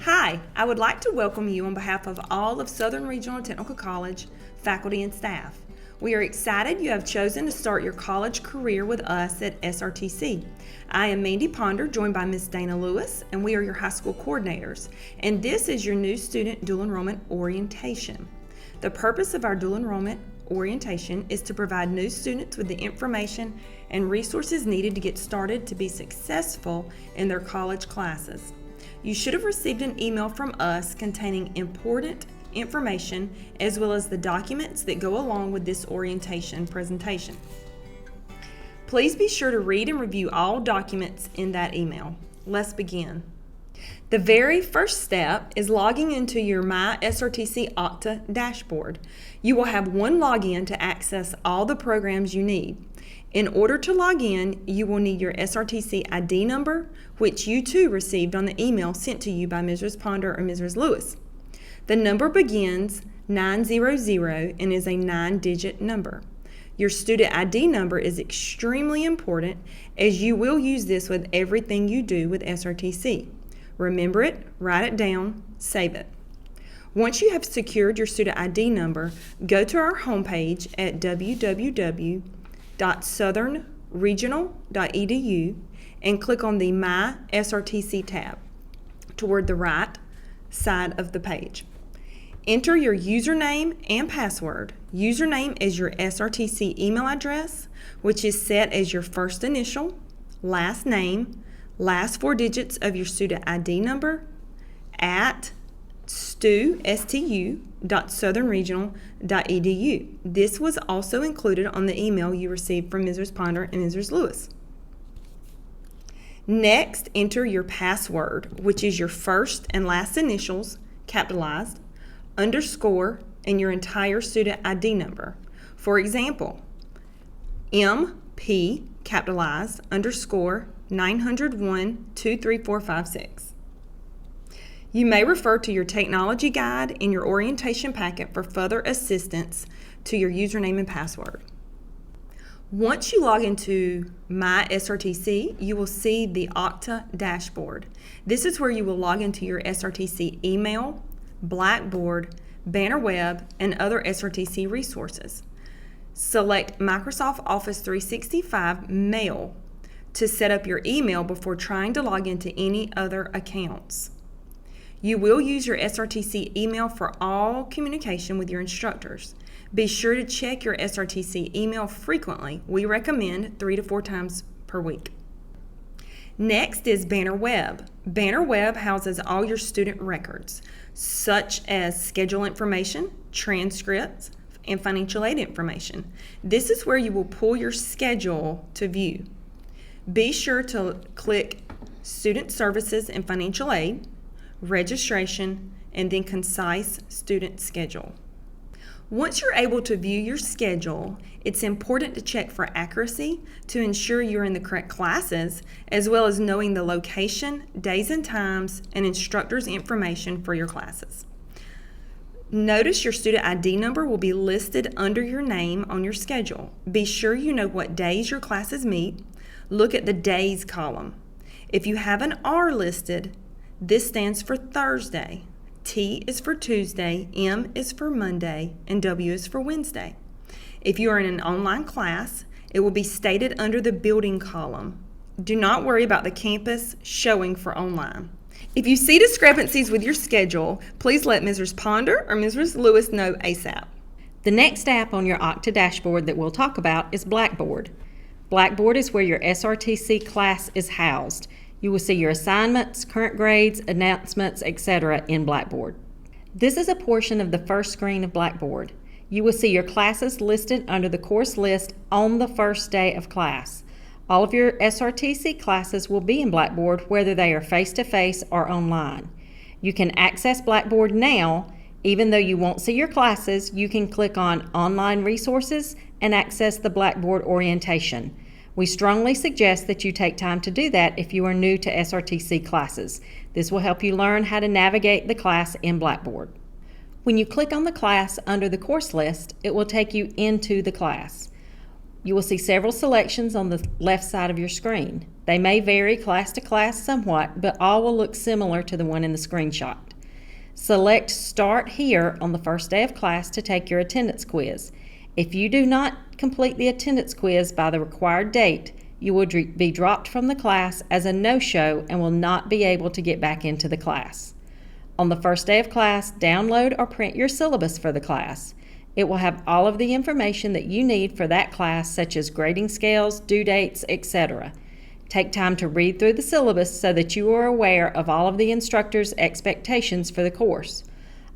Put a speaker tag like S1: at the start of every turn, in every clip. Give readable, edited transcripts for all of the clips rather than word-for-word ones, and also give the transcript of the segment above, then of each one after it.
S1: Hi, I would like to welcome you on behalf of all of Southern Regional Technical College faculty and staff. We are excited you have chosen to start your college career with us at SRTC. I am Mandy Ponder, joined by Ms. Dana Lewis, and we are your high school coordinators. And this is your new student dual enrollment orientation. The purpose of our dual enrollment orientation is to provide new students with the information and resources needed to get started to be successful in their college classes. You should have received an email from us containing important information as well as the documents that go along with this orientation presentation. Please be sure to read and review all documents in that email. Let's begin. The very first step is logging into your My SRTC Okta dashboard. You will have one login to access all the programs you need. In order to log in, you will need your SRTC ID number, which you too received on the email sent to you by Mrs. Ponder or Mrs. Lewis. The number begins 900 and is a 9-digit number. Your student ID number is extremely important as you will use this with everything you do with SRTC. Remember it, write it down, save it. Once you have secured your student ID number, go to our homepage at www.southernregional.edu and click on the My SRTC tab toward the right side of the page. Enter your username and password. Username is your SRTC email address, which is set as your first initial, last name, last 4 digits of your student ID number, at stu.southernregional.edu. This was also included on the email you received from Mrs. Ponder and Mrs. Lewis. Next, enter your password, which is your first and last initials, capitalized, underscore, and your entire student ID number. For example, MP, capitalized, underscore, 901-23456. You may refer to your technology guide in your orientation packet for further assistance to your username and password. Once you log into My SRTC, you will see the Okta dashboard. This is where you will log into your SRTC email, Blackboard, Banner Web, and other SRTC resources. Select Microsoft Office 365 Mail to set up your email before trying to log into any other accounts. You will use your SRTC email for all communication with your instructors. Be sure to check your SRTC email frequently. We recommend 3 to 4 times per week. Next is Banner Web. Banner Web houses all your student records, such as schedule information, transcripts, and financial aid information. This is where you will pull your schedule to view. Be sure to click Student Services and Financial Aid, Registration, and then Concise Student Schedule. Once you're able to view your schedule, it's important to check for accuracy to ensure you're in the correct classes, as well as knowing the location, days and times, and instructors' information for your classes. Notice your student ID number will be listed under your name on your schedule. Be sure you know what days your classes meet. Look at the days column. If you have an R listed, this stands for Thursday. T is for Tuesday, M is for Monday, and W is for Wednesday. If you are in an online class, it will be stated under the building column. Do not worry about the campus showing for online. If you see discrepancies with your schedule, please let Mrs. Ponder or Mrs. Lewis know ASAP.
S2: The next app on your Okta dashboard that we'll talk about is Blackboard. Blackboard is where your SRTC class is housed. You will see your assignments, current grades, announcements, etc. in Blackboard. This is a portion of the first screen of Blackboard. You will see your classes listed under the course list on the first day of class. All of your SRTC classes will be in Blackboard, whether they are face-to-face or online. You can access Blackboard now. Even though you won't see your classes, you can click on Online Resources and access the Blackboard orientation. We strongly suggest that you take time to do that if you are new to SRTC classes. This will help you learn how to navigate the class in Blackboard. When you click on the class under the course list, it will take you into the class. You will see several selections on the left side of your screen. They may vary class to class somewhat, but all will look similar to the one in the screenshot. Select Start Here on the first day of class to take your attendance quiz. If you do not complete the attendance quiz by the required date, you will be dropped from the class as a no-show and will not be able to get back into the class. On the first day of class, download or print your syllabus for the class. It will have all of the information that you need for that class, such as grading scales, due dates, etc. Take time to read through the syllabus so that you are aware of all of the instructor's expectations for the course.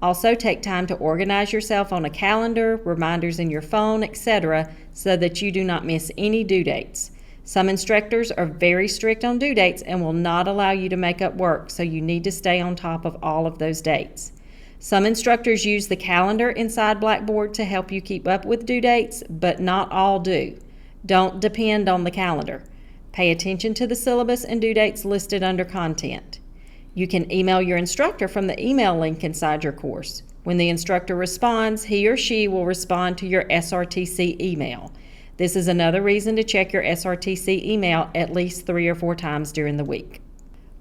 S2: Also, take time to organize yourself on a calendar, reminders in your phone, etc., so that you do not miss any due dates. Some instructors are very strict on due dates and will not allow you to make up work, so you need to stay on top of all of those dates. Some instructors use the calendar inside Blackboard to help you keep up with due dates, but not all do. Don't depend on the calendar. Pay attention to the syllabus and due dates listed under content. You can email your instructor from the email link inside your course. When the instructor responds, he or she will respond to your SRTC email. This is another reason to check your SRTC email at least 3 or 4 times during the week.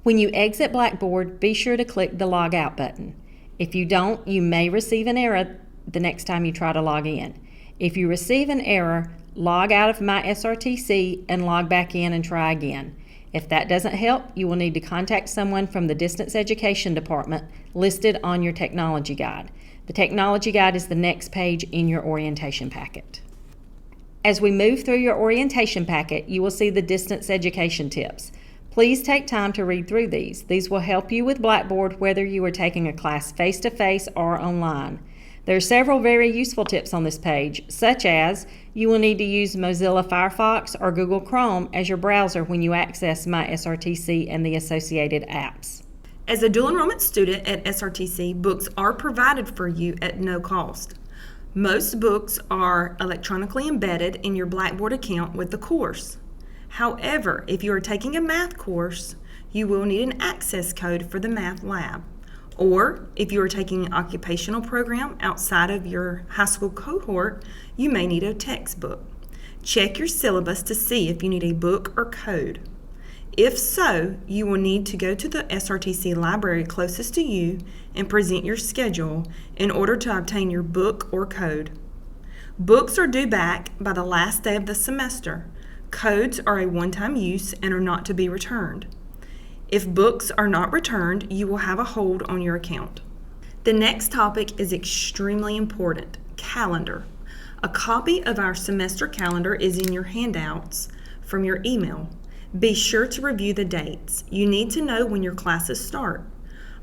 S2: When you exit Blackboard, be sure to click the Log Out button. If you don't, you may receive an error the next time you try to log in. If you receive an error, log out of My SRTC and log back in and try again. If that doesn't help, you will need to contact someone from the Distance Education Department listed on your Technology Guide. The Technology Guide is the next page in your orientation packet. As we move through your orientation packet, you will see the distance education tips. Please take time to read through these. These will help you with Blackboard whether you are taking a class face-to-face or online. There are several very useful tips on this page, such as you will need to use Mozilla Firefox or Google Chrome as your browser when you access My SRTC and the associated apps.
S1: As a dual enrollment student at SRTC, books are provided for you at no cost. Most books are electronically embedded in your Blackboard account with the course. However, if you are taking a math course, you will need an access code for the math lab. Or if you are taking an occupational program outside of your high school cohort, you may need a textbook. Check your syllabus to see if you need a book or code. If so, you will need to go to the SRTC library closest to you and present your schedule in order to obtain your book or code. Books are due back by the last day of the semester. Codes are a one-time use and are not to be returned. If books are not returned, you will have a hold on your account. The next topic is extremely important: calendar. A copy of our semester calendar is in your handouts from your email. Be sure to review the dates. You need to know when your classes start.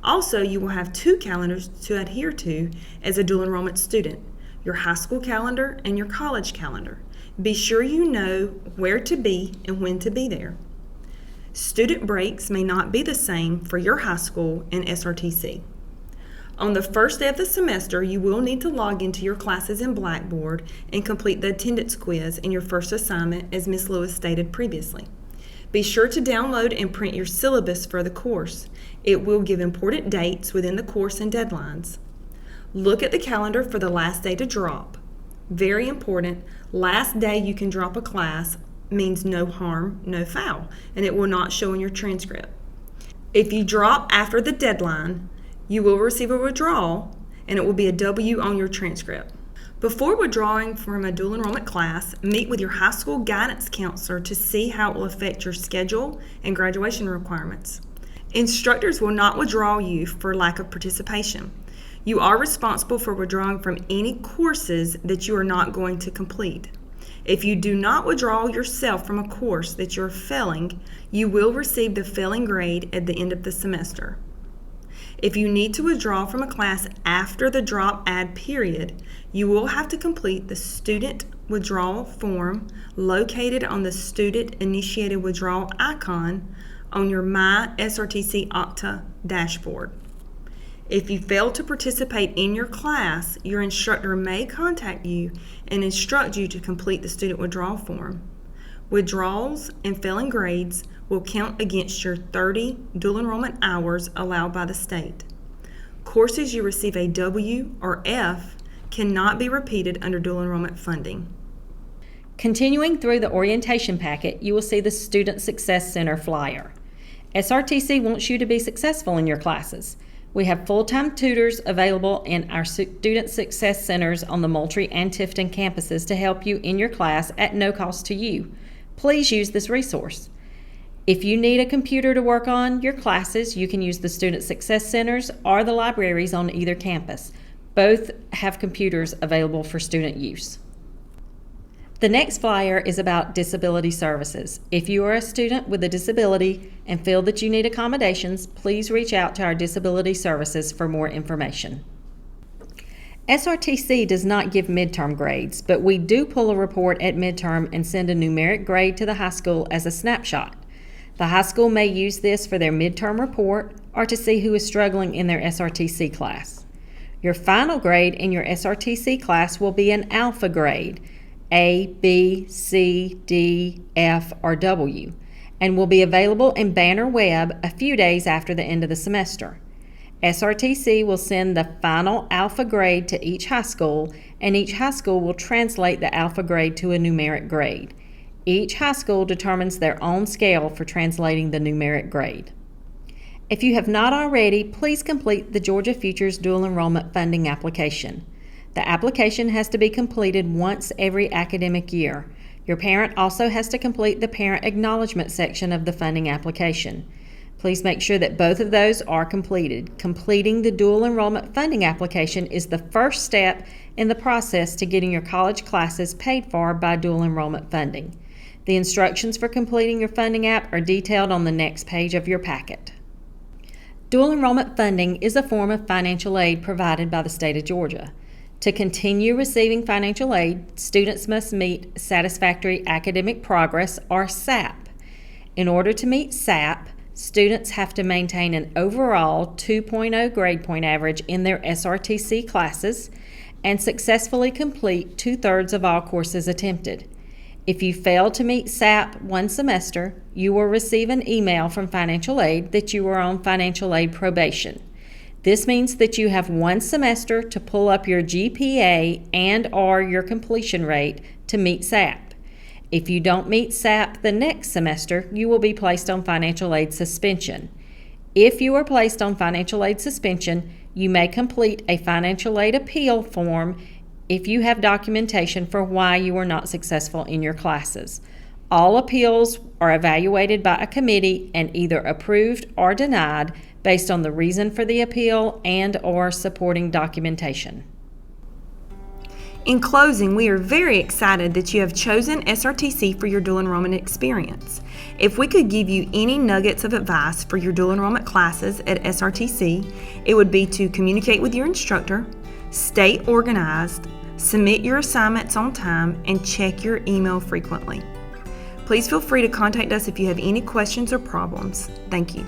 S1: Also, you will have 2 calendars to adhere to as a dual enrollment student: your high school calendar and your college calendar. Be sure you know where to be and when to be there. Student breaks may not be the same for your high school and SRTC. On the first day of the semester, you will need to log into your classes in Blackboard and complete the attendance quiz in your first assignment, as Ms. Lewis stated previously. Be sure to download and print your syllabus for the course. It will give important dates within the course and deadlines. Look at the calendar for the last day to drop. Very important, last day you can drop a class means no harm, no foul, and it will not show in your transcript. If you drop after the deadline, you will receive a withdrawal, and it will be a W on your transcript. Before withdrawing from a dual enrollment class, meet with your high school guidance counselor to see how it will affect your schedule and graduation requirements. Instructors will not withdraw you for lack of participation. You are responsible for withdrawing from any courses that you are not going to complete. If you do not withdraw yourself from a course that you are failing, you will receive the failing grade at the end of the semester. If you need to withdraw from a class after the drop add period, you will have to complete the student withdrawal form located on the student initiated withdrawal icon on your My SRTC Okta dashboard. If you fail to participate in your class, your instructor may contact you and instruct you to complete the student withdrawal form. Withdrawals and failing grades will count against your 30 dual enrollment hours allowed by the state. Courses you receive a W or F cannot be repeated under dual enrollment funding.
S2: Continuing through the orientation packet, you will see the Student Success Center flyer. SRTC wants you to be successful in your classes. We have full-time tutors available in our Student Success Centers on the Moultrie and Tifton campuses to help you in your class at no cost to you. Please use this resource. If you need a computer to work on your classes, you can use the Student Success Centers or the libraries on either campus. Both have computers available for student use. The next flyer is about disability services. If you are a student with a disability and feel that you need accommodations, please reach out to our disability services for more information. SRTC does not give midterm grades, but we do pull a report at midterm and send a numeric grade to the high school as a snapshot. The high school may use this for their midterm report or to see who is struggling in their SRTC class. Your final grade in your SRTC class will be an alpha grade, A, B, C, D, F, or W, and will be available in Banner Web a few days after the end of the semester. SRTC will send the final alpha grade to each high school, and each high school will translate the alpha grade to a numeric grade. Each high school determines their own scale for translating the numeric grade. If you have not already, please complete the Georgia Futures Dual Enrollment Funding application. The application has to be completed once every academic year. Your parent also has to complete the Parent Acknowledgement section of the funding application. Please make sure that both of those are completed. Completing the Dual Enrollment Funding application is the first step in the process to getting your college classes paid for by Dual Enrollment Funding. The instructions for completing your funding app are detailed on the next page of your packet. Dual Enrollment Funding is a form of financial aid provided by the state of Georgia. To continue receiving financial aid, students must meet Satisfactory Academic Progress, or SAP. In order to meet SAP, students have to maintain an overall 2.0 grade point average in their SRTC classes and successfully complete 2/3 of all courses attempted. If you fail to meet SAP one semester, you will receive an email from financial aid that you are on financial aid probation. This means that you have one semester to pull up your GPA and/or your completion rate to meet SAP. If you don't meet SAP the next semester, you will be placed on financial aid suspension. If you are placed on financial aid suspension, you may complete a financial aid appeal form if you have documentation for why you were not successful in your classes. All appeals are evaluated by a committee and either approved or denied based on the reason for the appeal and/or supporting documentation.
S1: In closing, we are very excited that you have chosen SRTC for your dual enrollment experience. If we could give you any nuggets of advice for your dual enrollment classes at SRTC, it would be to communicate with your instructor, stay organized, submit your assignments on time, and check your email frequently. Please feel free to contact us if you have any questions or problems. Thank you.